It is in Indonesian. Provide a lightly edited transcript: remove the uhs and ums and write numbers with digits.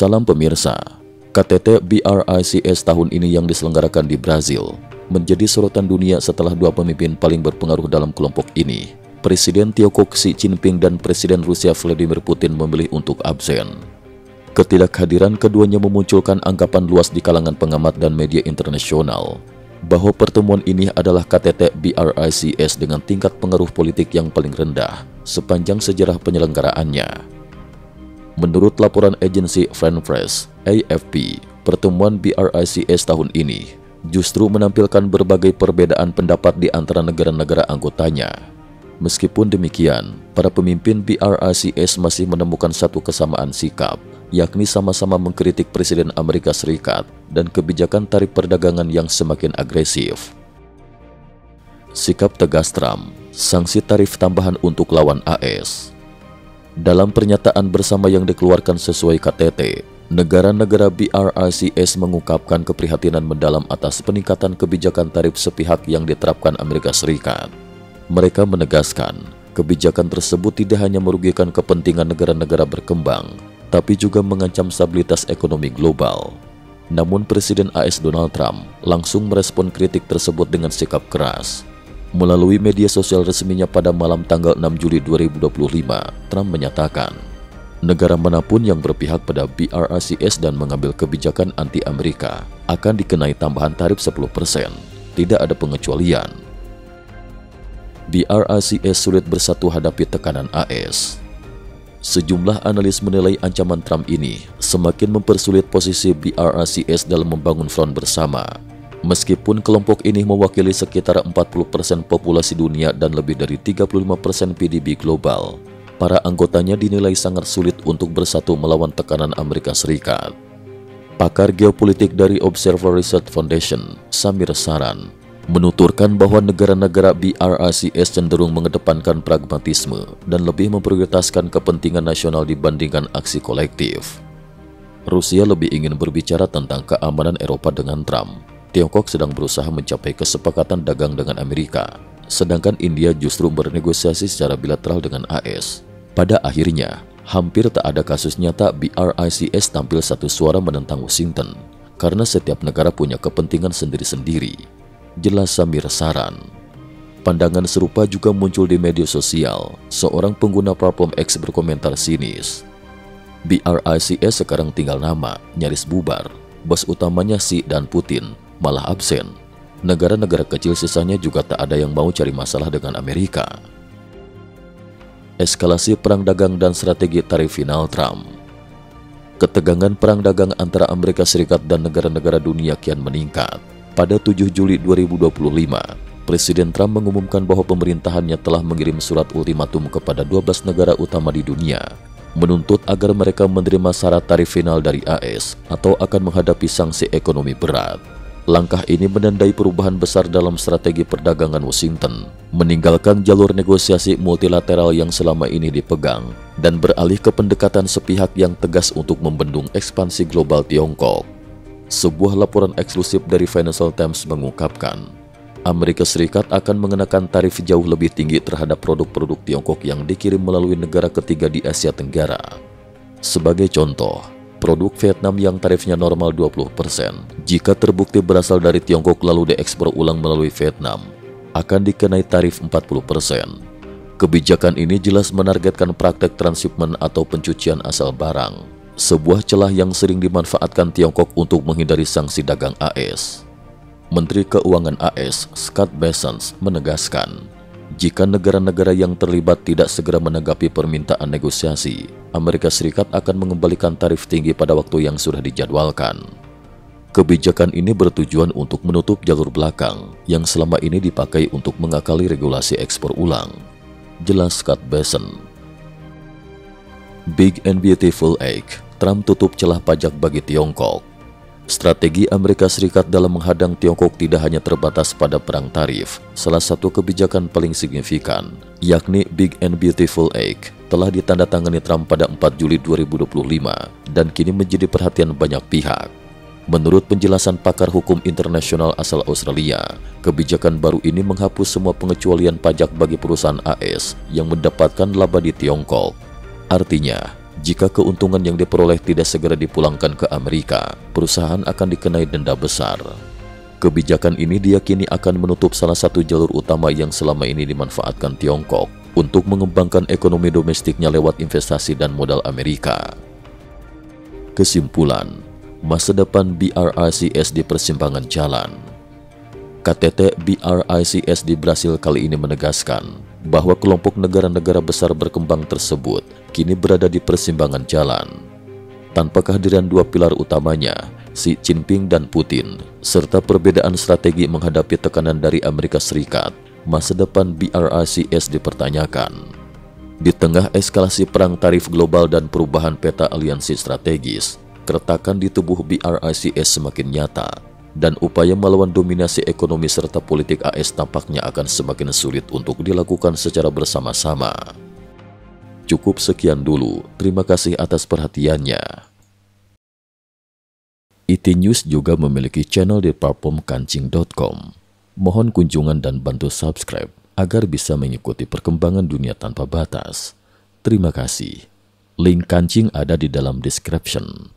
Salam pemirsa, KTT BRICS tahun ini yang diselenggarakan di Brazil menjadi sorotan dunia setelah dua pemimpin paling berpengaruh dalam kelompok ini, Presiden Tiongkok Xi Jinping dan Presiden Rusia Vladimir Putin memilih untuk absen. Ketidakhadiran keduanya memunculkan anggapan luas di kalangan pengamat dan media internasional bahwa pertemuan ini adalah KTT BRICS dengan tingkat pengaruh politik yang paling rendah sepanjang sejarah penyelenggaraannya. Menurut laporan agensi France Press, AFP, pertemuan BRICS tahun ini justru menampilkan berbagai perbedaan pendapat di antara negara-negara anggotanya. Meskipun demikian, para pemimpin BRICS masih menemukan satu kesamaan sikap, yakni sama-sama mengkritik Presiden Amerika Serikat dan kebijakan tarif perdagangan yang semakin agresif. Sikap tegas Trump, sanksi tarif tambahan untuk lawan AS. Dalam pernyataan bersama yang dikeluarkan sesuai KTT, negara-negara BRICS mengungkapkan keprihatinan mendalam atas peningkatan kebijakan tarif sepihak yang diterapkan Amerika Serikat. Mereka menegaskan, kebijakan tersebut tidak hanya merugikan kepentingan negara-negara berkembang, tapi juga mengancam stabilitas ekonomi global. Namun Presiden AS Donald Trump langsung merespon kritik tersebut dengan sikap keras. Melalui media sosial resminya pada malam tanggal 6 Juli 2025, Trump menyatakan, negara manapun yang berpihak pada BRICS dan mengambil kebijakan anti-Amerika akan dikenai tambahan tarif 10%. Tidak ada pengecualian. BRICS sulit bersatu hadapi tekanan AS. Sejumlah analis menilai ancaman Trump ini semakin mempersulit posisi BRICS dalam membangun front bersama. Meskipun kelompok ini mewakili sekitar 40% populasi dunia dan lebih dari 35% PDB global, para anggotanya dinilai sangat sulit untuk bersatu melawan tekanan Amerika Serikat. Pakar geopolitik dari Observer Research Foundation, Samir Saran, menuturkan bahwa negara-negara BRICS cenderung mengedepankan pragmatisme dan lebih memprioritaskan kepentingan nasional dibandingkan aksi kolektif. Rusia lebih ingin berbicara tentang keamanan Eropa dengan Trump. Tiongkok sedang berusaha mencapai kesepakatan dagang dengan Amerika, sedangkan India justru bernegosiasi secara bilateral dengan AS. Pada akhirnya, hampir tak ada kasus nyata BRICS tampil satu suara menentang Washington, karena setiap negara punya kepentingan sendiri-sendiri. Jelas Samir Saran. Pandangan serupa juga muncul di media sosial. Seorang pengguna platform X berkomentar sinis. BRICS sekarang tinggal nama, nyaris bubar. Bos utamanya Xi dan Putin malah absen. Negara-negara kecil sisanya juga tak ada yang mau cari masalah dengan Amerika. Eskalasi perang dagang dan strategi tarif final Trump. Ketegangan perang dagang antara Amerika Serikat dan negara-negara dunia kian meningkat. Pada 7 Juli 2025, Presiden Trump mengumumkan bahwa pemerintahannya telah mengirim surat ultimatum kepada 12 negara utama di dunia, menuntut agar mereka menerima syarat tarif final dari AS atau akan menghadapi sanksi ekonomi berat. Langkah ini menandai perubahan besar dalam strategi perdagangan Washington, meninggalkan jalur negosiasi multilateral yang selama ini dipegang dan beralih ke pendekatan sepihak yang tegas untuk membendung ekspansi global Tiongkok. Sebuah laporan eksklusif dari Financial Times mengungkapkan, Amerika Serikat akan mengenakan tarif jauh lebih tinggi terhadap produk-produk Tiongkok yang dikirim melalui negara ketiga di Asia Tenggara. Sebagai contoh, produk Vietnam yang tarifnya normal 20%, jika terbukti berasal dari Tiongkok lalu diekspor ulang melalui Vietnam, akan dikenai tarif 40%. Kebijakan ini jelas menargetkan praktek transshipment atau pencucian asal barang, sebuah celah yang sering dimanfaatkan Tiongkok untuk menghindari sanksi dagang AS. Menteri Keuangan AS, Scott Bessent, menegaskan, jika negara-negara yang terlibat tidak segera menanggapi permintaan negosiasi, Amerika Serikat akan mengembalikan tarif tinggi pada waktu yang sudah dijadwalkan. Kebijakan ini bertujuan untuk menutup jalur belakang yang selama ini dipakai untuk mengakali regulasi ekspor ulang. Jelas Scott Bessent. Big and Beautiful Egg, Trump tutup celah pajak bagi Tiongkok. Strategi Amerika Serikat dalam menghadang Tiongkok tidak hanya terbatas pada perang tarif. Salah satu kebijakan paling signifikan, yakni Big and Beautiful Egg, telah ditandatangani Trump pada 4 Juli 2025 dan kini menjadi perhatian banyak pihak. Menurut penjelasan pakar hukum internasional asal Australia, kebijakan baru ini menghapus semua pengecualian pajak bagi perusahaan AS yang mendapatkan laba di Tiongkok. Artinya, Jika keuntungan yang diperoleh tidak segera dipulangkan ke Amerika, perusahaan akan dikenai denda besar. Kebijakan ini diyakini akan menutup salah satu jalur utama yang selama ini dimanfaatkan Tiongkok untuk mengembangkan ekonomi domestiknya lewat investasi dan modal Amerika. Kesimpulan, masa depan BRICS di persimpangan jalan. KTT BRICS di Brasil kali ini menegaskan bahwa kelompok negara-negara besar berkembang tersebut kini berada di persimpangan jalan. Tanpa kehadiran dua pilar utamanya, Xi Jinping dan Putin, serta perbedaan strategi menghadapi tekanan dari Amerika Serikat, masa depan BRICS dipertanyakan. Di tengah eskalasi perang tarif global dan perubahan peta aliansi strategis, keretakan di tubuh BRICS semakin nyata, dan upaya melawan dominasi ekonomi serta politik AS tampaknya akan semakin sulit untuk dilakukan secara bersama-sama. Cukup sekian dulu, terima kasih atas perhatiannya. IT News juga memiliki channel di platform kancing.com. Mohon kunjungan dan bantu subscribe agar bisa mengikuti perkembangan dunia tanpa batas. Terima kasih. Link kancing ada di dalam description.